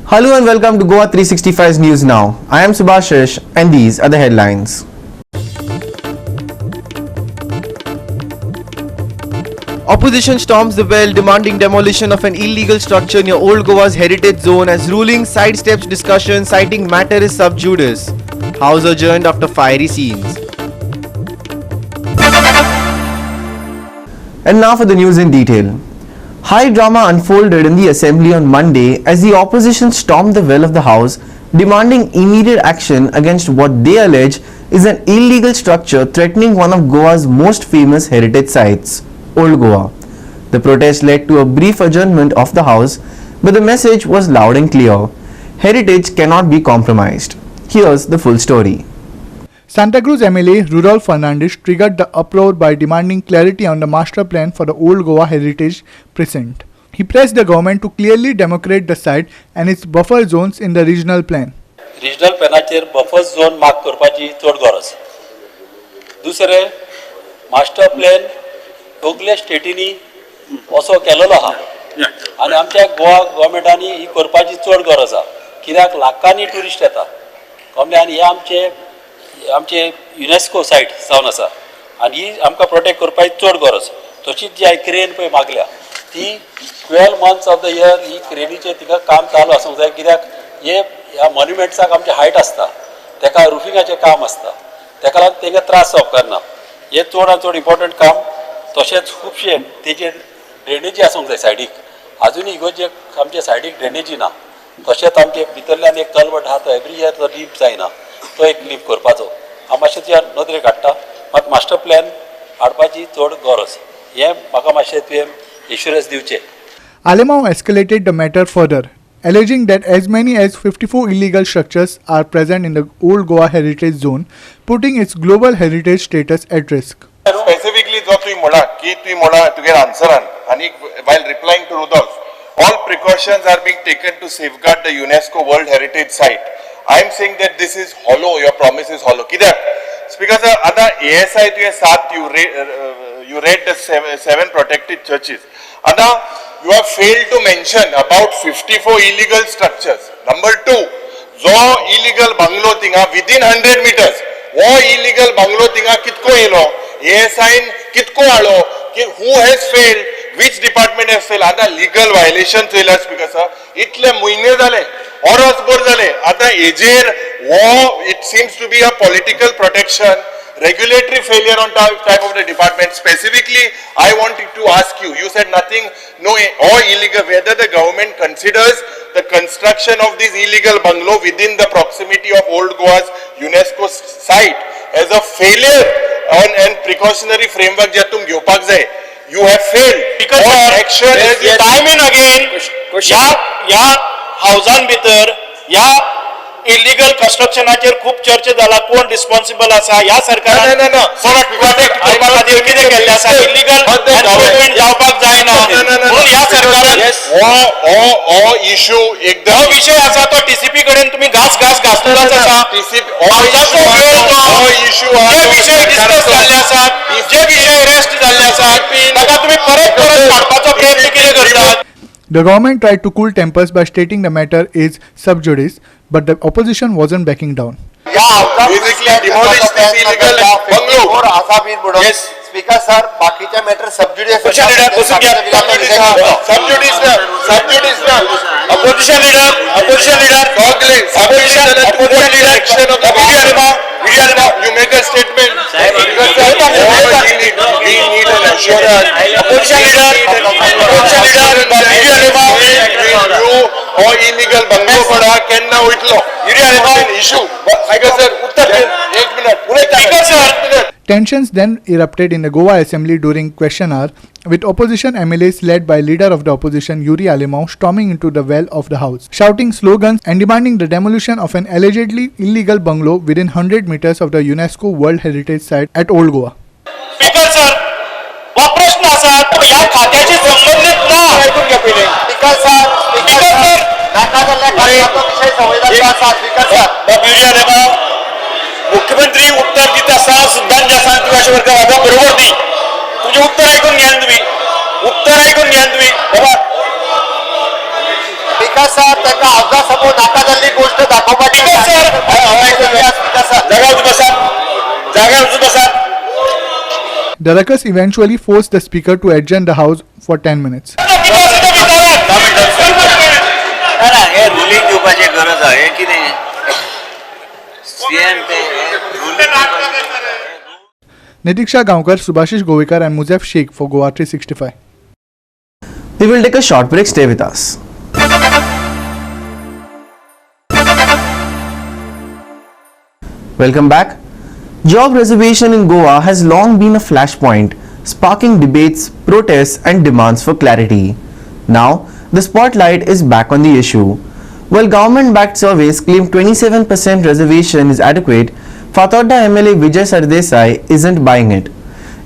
Hello and welcome to Goa 365's News Now. I am Subhashish and these are the headlines. Opposition storms the well demanding demolition of an illegal structure near Old Goa's heritage zone as ruling sidesteps discussion citing matter is sub judice. House adjourned after fiery scenes. And now for the news in detail. High drama unfolded in the assembly on Monday as the opposition stormed the well of the house, demanding immediate action against what they allege is an illegal structure threatening one of Goa's most famous heritage sites, Old Goa. The protest led to a brief adjournment of the house, but the message was loud and clear. Heritage cannot be compromised. Here's the full story. Santa Cruz MLA Rudolf Fernandes triggered the uproar by demanding clarity on the master plan for the Old Goa Heritage Precinct. He pressed the government to clearly demarcate the site and its buffer zones in the regional plan. Regional planaचेर buffer zone mark करपाची चड गरज. दुसरे master plan सगळ्या स्टेटीनी असो केलेलो आहा आनी आमच्या गोवा गव्हर्मेंटानी ही करपाची चड गरज आहा. कित्याक लाखांनी टुरिस्ट येता कमले आनी हे आमचे युनेस्को सायट जावन आसा आनी ही आमकां प्रोटेक्ट करपाची चड गरज. तशीच जी हांवें क्रेन पळय मागल्या ती 12 months ऑफ द इयर ही क्रेनीचेर तिका काम चालू आसूंक जाय. कित्याक ह्या मॉन्युमेंट्साक आमचे हायट आसता, तेका रुफिंगाचें काम आसता, तेका लागून तेंका त्रास जावप करना. हे चड आनी चड इम्पॉर्टंट काम. तशेंच खुबशे तेजेर ड्रेनेजी आसूंक जाय सायडीक. आजुनूय इगोर्जे आमचे सायडीक ड्रेनेजी ना. तशेंच आमचे भितरल्यान एक कल्वर्ट आहा तो एवरी इयर तो डीप जायना, तो एक लीप करपाचो. हांव मातशें तुज्या नदरेक हाडटा. मात मास्टर प्लॅन हाडपाची चड गरज. हें म्हाका मातशें तुवें एश्युरन्स दिवचें. Alemão escalated the matter further, alleging that as many as 54 illegal structures are present in the Old Goa Heritage Zone, putting its global heritage status at risk. Specifically, जो तुम्ही म्हणा की तुम्ही म्हणा तुगे आन्सरान आणि while replying to Rudolf, all precautions are being taken to safeguard the UNESCO World Heritage Site. I am saying that this is hollow. Your promise is hollow. कित्याक? Because आता ASI तुगे 7 you read the seven protected churches. Ada, you have failed to mention about 54 illegal structures. Number 2, जो illegal bungalow tinga within 100 meters. वो illegal bungalow tinga कितको yellow? ASI कितको आलो? Who has failed? Which department has failed? आता legal violations येयला because इतले महिने जाले, वर्सभर जाले. आता हेजेर वो it seems to be a political protection. Regulatory failure on type of the department. Specifically, I wanted to ask you, you said nothing, no, or illegal, whether the government considers the construction of this illegal bungalow within the proximity of Old Goa's UNESCO site as a failure on and precautionary framework that tum gyopak jay. You have failed. Because action has time and again, या हाऊसान भितर या illegal कन्स्ट्रक्शनाचेर खूप चर्चा जाला. कोण responsible आसा? या सरकारान प्रोटेक्ट करपा खातीर कितें केल्लें आसा? इलिगल एनक्रोचमेंट जावपाक जायना म्हणून या सरकारान हो इशू एकदम हो विषय आसा तो टीसीपी कडेन तुम्ही घासलेलोच आसा. हो इशू जे विषय डिस्कस जाल्ले आसात, जे विषय रेस्ट जाल्ले आसात, ताका तुम्ही परत काडपाचो प्रयत्न कितें करतात? The government tried to cool tempers by stating the matter is sub judice, but the opposition wasn't backing down. basically demolish this illegal bungalow. Yes, Speaker sir, बाकीचे matter सबज्युडिस Subjudice na. Opposition leader, Action of the you make a statement. We need an assurance. You or illegal bungalow पड़ा केन्ना उठलो. Issue. Sir, उत्तर एक minute. Tensions then erupted in the Goa Assembly during question hour, with opposition MLAs led by leader of the opposition Yuri Alemão storming into the well of the house, shouting slogans and demanding the demolition of an allegedly illegal bungalow within 100 meters of the UNESCO World Heritage Site at Old Goa. Speaker sir, हा प्रश्न असा या खात्याशी संबंधित ना. Speaker sir नाका जाल्ल्या विषय संवेदनशील आसा. स्पीकर सर मुख्यमंत्री उत्तर देत असताना सिद्धांत ज्या सांगतो अशा प्रकारे बाबा बरोबर दी तुझे उत्तर ऐकून घ्या तुम्ही बाबा विकास सर त्यांना हावजा समोर नाका जाल्ली गोष्ट दाखोवपाची The ruckus eventually forced the speaker to adjourn the house for 10 minutes. हे रुलिंग दिवपाची गरज आहे की नाही सीएम ते Nitiksha Gaonkar, Subhashish Govekar and Muzaf Sheikh for Goa 365. We will take a short break. Stay with us. Welcome back. Job reservation in Goa has long been a flashpoint, sparking debates, protests and demands for clarity. Now, the spotlight is back on the issue. While government-backed surveys claim 27% reservation is adequate, Fathodda MLA Vijay Sardesai isn't buying it.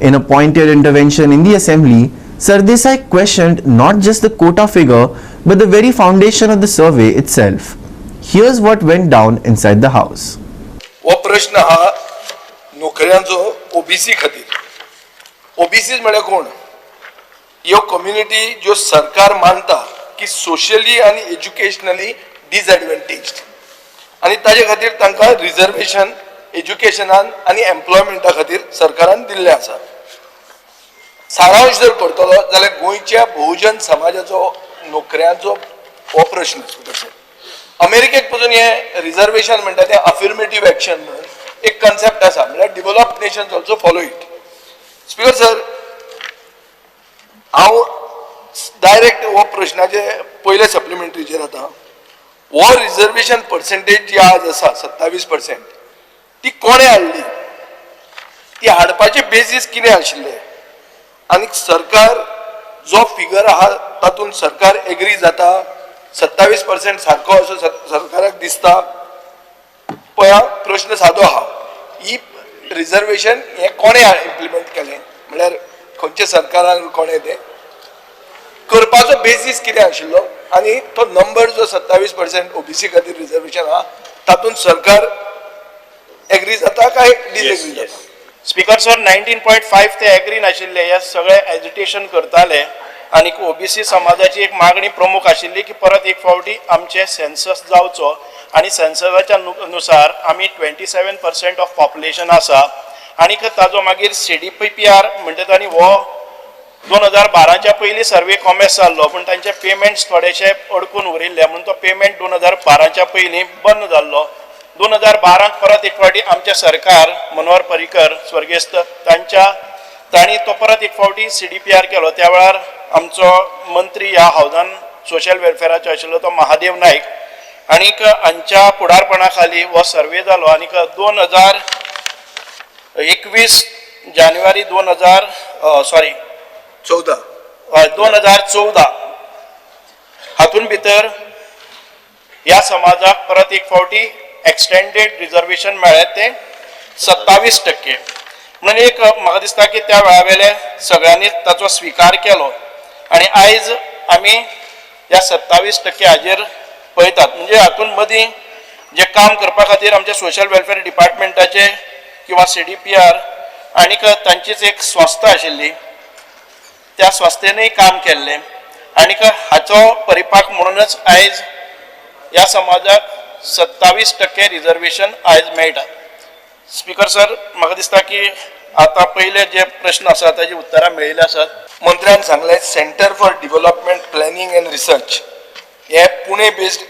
In a pointed intervention in the assembly, Sardesai questioned not just the quota figure but the very foundation of the survey itself. Here's what went down inside the house. हो प्रश्न हा नोकऱ्यांचो OBC खातीर. OBC म्हळ्यार कोण? ह्यो community ज्यो सरकार मानता की सोशली आनी एज्युकेशनली डिसएडवांटेज्ड आनी ताजे खातीर तांकां रिजर्वेशन एज्युकेशनान आनी एम्प्लॉयमेंटा खातीर सरकारान दिल्लें आसा. सारांश जर करतलो जाल्यार गोंयच्या बहुजन समाजाचो नोकऱ्यांचो हो प्रश्न. अमेरिकेक पासून हे रिजर्वेशन म्हणटा ते अफर्मेटिव्ह एक्शन म्हणून एक कन्सेप्ट आसा, म्हळ्यार developed nations also follow it. Speaker sir, हांव डायरेक्ट हो प्रश्नाचे पयले सप्लिमेंटरीचेर येता. हो रिजर्वेशन पर्सेंटेज जी आज आसा 27%, ती कोणे हाडली? ती हाडपाचे बेसीस कितें आशिल्ले? आनी सरकार जो फिगर आहा तातूंत सरकार एग्री जाता? 27% सारको असो सरकाराक दिसता? पळया, प्रश्न सादो आहा. ही रिजर्वेशन हे कोणे इम्प्लिमेंट केलें? म्हळ्यार खंयच्या सरकारान कोणे तें करपाचो बेसीस कितें आशिल्लो? आनी तो नंबर जो 27% ओबीसी खातीर रिजर्वेशन आहा तातूंत सरकार एग्री जाता काय डिसएग्री जाता? स्पीकर सर, 19.5 ते एग्री नाशिल्ले, हे सगळे एजिटेशन करताले. आणि ओबीसी समाजाची एक मागणी प्रमुख आशिल्ली की परत एक फावटी आमचे सेन्सस जावचो आणि सेन्ससाच्या नुसार आमी 27% ऑफ पॉप्युलेशन आसा. आणि ताजो मागीर CDPR म्हणटा आनी हो 2012च्या पयलीं सर्वे कॉमेस जाल्लो, पूण तांचे पेमेंट्स थोडेशे अडकून उरिल्ले म्हणून तो पेमेंट 2012च्या पयलीं बंद जाल्लो. 2012 परत एक फावटी आमचे सरकार मनोहर पर्रीकर स्वर्गेस्त तांणी तो परत एक फावटी CDPR केलो. त्या वेळार आमचो मंत्री ह्या हावजान सोशल वेलफेअराचो आशिल्लो तो महादेव नायक, आनीक हांच्या फुडारपणा खाली हो सर्वे जालो. आनीक 2021 जानेवारी 2014 हातून भितर ह्या समाजाक परत एक फावटी एक्सटेंडेड रिजर्वेशन मेळ्ळें ते 27%. म्हणून एक म्हाका दिसता की त्या वेळा वेले सगळ्यांनी ताचो स्विकार केलो आणि आयज आमी ह्या 27% हाजेर पळयतात. म्हणजे हातून मदीं जे काम करपा खातीर आमच्या सोशल वेलफेअर डिपार्टमेंटाचे किंवा CDPR आनीक तांचीच एक संस्था आशिल्ली, त्या संस्थेनूय काम केल्लें. आनीक हाचो परिपाक म्हणूनच आयज ह्या समाजाक 27% रिजर्वेशन आयज मेळटा. स्पीकर सर, म्हाका दिसता की आता पहिले जे प्रश्न आसा ताजी उत्तरां मेळिल्ली आसात. मंत्र्यान सांगलें centre for development planning and research हे पुणे बेस्ड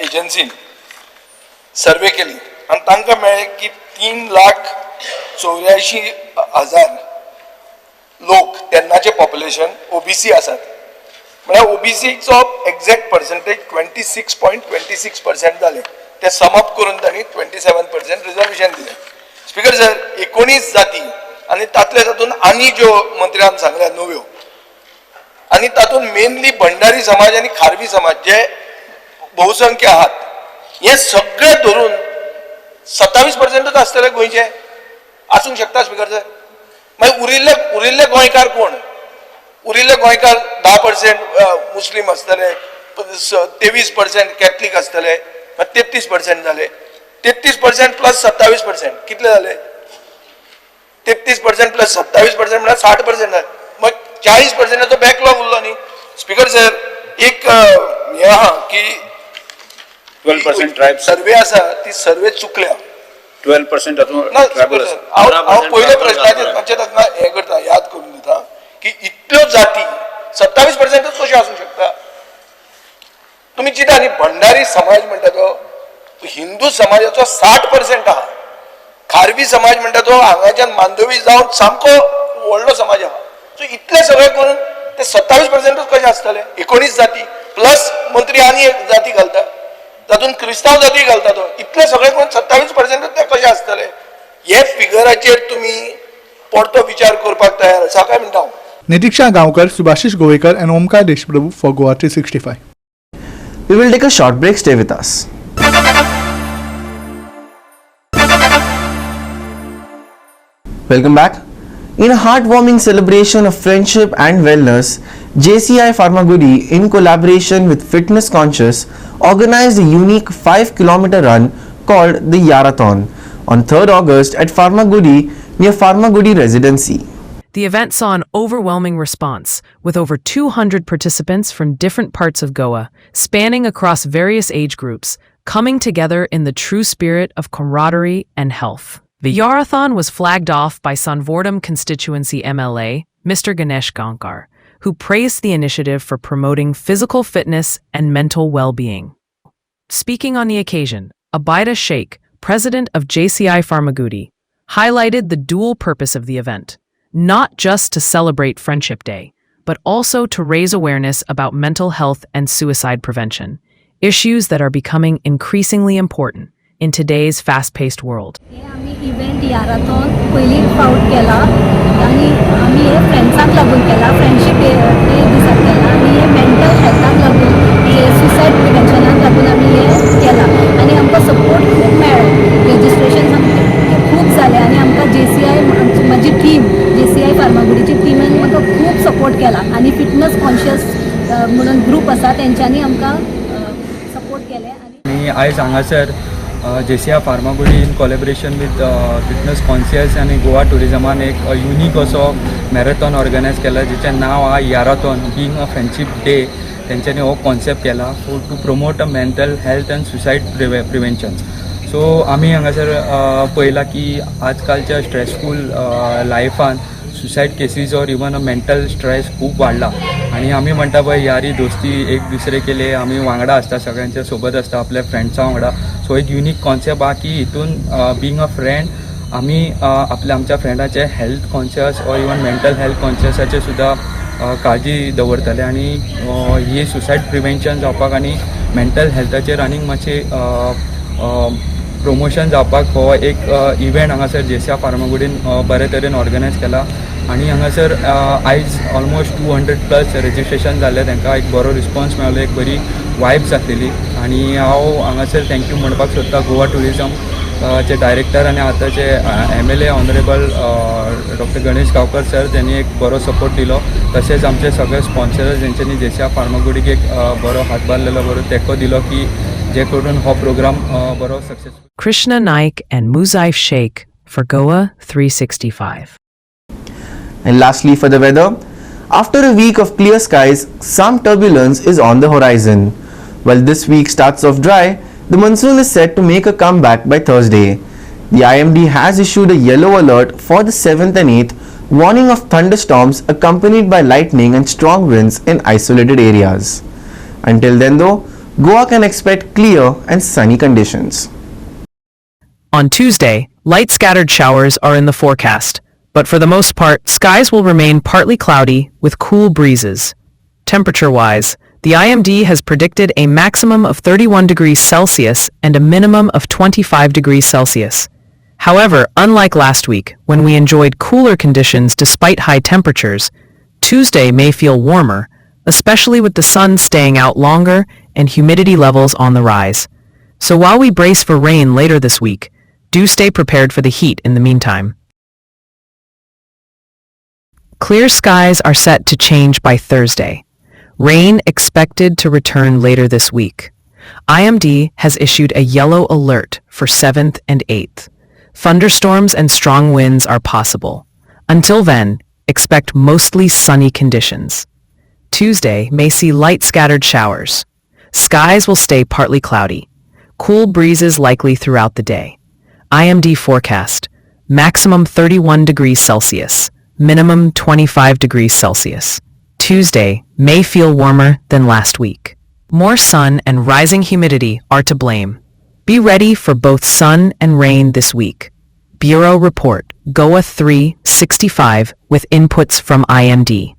एजन्सीन सर्वे केली आनी तांकां मेळ्ळें की 3,84,000 लोक तेन्नाचे पॉप्युलेशन ओबीसी आसात. म्हळ्यार ओबीसीचो एक्झॅक्ट पर्सेंटेज 26.26% जाले. ते समअप करून तांणी 27% रिजर्वेशन दिलें. स्पीकर सर, 19 जाती आनी तातूंत आनी ज्यो मंत्र्यान सांगल्या नव्यो, आनी तातूंत मेनली भंडारी समाज आनी खारवी समाज जे बहुसंख्य आहात, हे सगळे धरून 27%च आसतले गोंयचे आसूंक शकता. स्पीकर सर, मागीर उरिल्ले गोंयकार कोण? उरिल्ले गोंयकार 10% मुस्लीम आसतले, 23% कॅथलीक आसतले, 33% जाले. 33% प्लस 27% कितले जाले? 33% प्लस 27% म्हळ्यार 60% जाले. मग 40%चा बॅकलॉग उरलो न्ही. स्पीकर सर, एक हे आहा की 12% ट्रायब्स सर्वे आसा ती सर्वे चुकल्या 12% हातूंत ना ट्रायबल आसा. हांव पयल्या प्रश्नाचेर मातशें ताका हें करता याद करून दिता की इतल्यो जाती 27%च कशें आसूं शकता. तुमी चिंता न्ही भंडारी समाज म्हणटा तो हिंदू समाजाचो 60% आहा. खारवी समाज म्हणटा तो हांगाच्यान मांडवी जावन सामको व्हडलो समाज आहा. सो इतले सगळे करून ते 27%च कशें आसतले. 19 जाती प्लस मंत्री आनी एक जाती घालता तातूंत क्रिस्तांव जाती घालता तो इतले सगळे करून 27%च ते कशें आसतले. हे फिगराचेर तुमी परतो विचार करपाक तयार आसा काय म्हणटा हांव. Nitiksha Gaonkar, Subhashish Govekar and Omkar Deshprabhu for Goa 365. We will take a short break. Stay with us. Welcome back. In a heartwarming celebration of friendship and wellness, JCI Pharmagudi, in collaboration with Fitness Conscious, organized a unique 5-kilometer run called the Yarathon on 3rd August at Pharmagudi near Pharmagudi Residency. The event saw an overwhelming response, with over 200 participants from different parts of Goa, spanning across various age groups, coming together in the true spirit of camaraderie and health. The Yarathon was flagged off by Sanvordam constituency MLA, Mr. Ganesh Gaonkar, who praised the initiative for promoting physical fitness and mental well-being. Speaking on the occasion, Abida Sheikh, president of JCI Pharmagudi, highlighted the dual purpose of the event, not just to celebrate Friendship Day, but also to raise awareness about mental health and suicide prevention, issues that are becoming increasingly important in today's fast-paced world. आम्ही event याराथॉन पयली फावट केला आणि आम्ही हे फ्रेंड्सांक लागून केला. Friendship day दिसाक केला आणि हे मेंटल हेल्थाक लागून हे सुसायड प्रिव्हेन्शनाक लागून आम्ही हे केला आणि आमकां सपोर्ट खूब मेळ्ळो. रजिस्ट्रेशन खूब जालें आणि आमकां JCI म्हाजी टीम JCI फार्मागुडीची टिमीन म्हाका खूब सपोर्ट केला आणि फिटनेस कॉन्शियस म्हणून ग्रूप आसा तेंच्यांनी आमकां सपोर्ट केले. आणि आयज हांगासर JCI Farmagudi in collaboration with fitness conscious आणि गोवा टुरिजमान एक युनीक असो मॅरेथॉन ऑर्गनायज केला जेचें नांव आहा याराथॉन बीइंग अ फ्रेंडशीप डे. तेंच्यांनी हो कॉन्सेप्ट केला to promote a mental health and suicide prevention. So आमी हांगासर पळयलां की आजकालच्या स्ट्रेसफूल लायफान suicide cases or even a mental stress खूब वाडला आणि आमी म्हणटा पळय यारी दोस्ती एक दुसरे केले आमी वांगडा आसता सगळ्यांच्या सोबत आसता आपल्या फ्रेंड्सां वांगडा. सो एक युनीक कॉन्सेप्ट आहा की हितून बीइंग अ फ्रेंड आमी आमच्या फ्रेंडाचे health conscious or even mental health कॉन्शियसाचे सुद्दां काळजी दवरतले आणि ही सुसायड प्रिव्हेन्शन जावपाक आनी मेंटल हेल्थाचेर आनीक मातशें प्रमोशन जावपाक हो एक इव्हेंट हांगासर JCI फार्मागुडीन बरे तरेन ऑर्गनायज केला आणि हांगासर आयज ऑलमोस्ट 200+ रजिस्ट्रेशन जाल्ले. तांकां एक बरो रिस्पॉन्स मेळ्ळो, एक बरी वायब जातलेली आणि हांव हांगासर थँक्यू म्हणपाक सोदता गोवा टुरिजम चे डायरेक्टर आणि आतांचे MLA honourable doctor Ganesh Gaonkar sir त्यांनी एक बरो सपोर्ट दिलो. तशेंच आमचे सगळे स्पॉन्सर्स जेंच्यांनी JCI फार्मागुडीक एक बरो हातभार बरो तेंको दिलो की जे करून हो प्रोग्राम बरो successful. Krishna Naik and Muzaif Sheikh for Goa 365. And lastly, for the weather, after a week of clear skies, some turbulence is on the horizon. While this week starts off dry, the monsoon is set to make a comeback by Thursday. The IMD has issued a yellow alert for the 7th and 8th, warning of thunderstorms accompanied by lightning and strong winds in isolated areas. Until then though, Goa can expect clear and sunny conditions. On Tuesday, light scattered showers are in the forecast, but for the most part, skies will remain partly cloudy with cool breezes. Temperature-wise, the IMD has predicted a maximum of 31 degrees Celsius and a minimum of 25 degrees Celsius. However, unlike last week, when we enjoyed cooler conditions despite high temperatures, Tuesday may feel warmer, especially with the sun staying out longer and humidity levels on the rise. So while we brace for rain later this week, do stay prepared for the heat in the meantime. Clear skies are set to change by Thursday. Rain expected to return later this week. IMD has issued a yellow alert for 7th and 8th. Thunderstorms and strong winds are possible. Until then, expect mostly sunny conditions. Tuesday may see light scattered showers. Skies will stay partly cloudy. Cool breezes likely throughout the day. IMD forecast. Maximum 31 degrees Celsius. Minimum 25 degrees Celsius. Tuesday may feel warmer than last week. More sun and rising humidity are to blame. Be ready for both sun and rain this week. Bureau report, Goa 365 with inputs from IMD.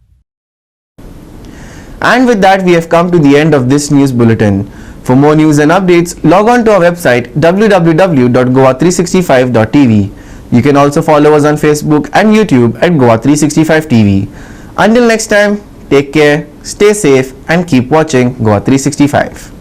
And with that, we have come to the end of this news bulletin. For more news and updates, log on to our website www.goa365.tv. You can also follow us on Facebook and YouTube at Goa365TV. Until next time, take care, stay safe and keep watching Goa 365.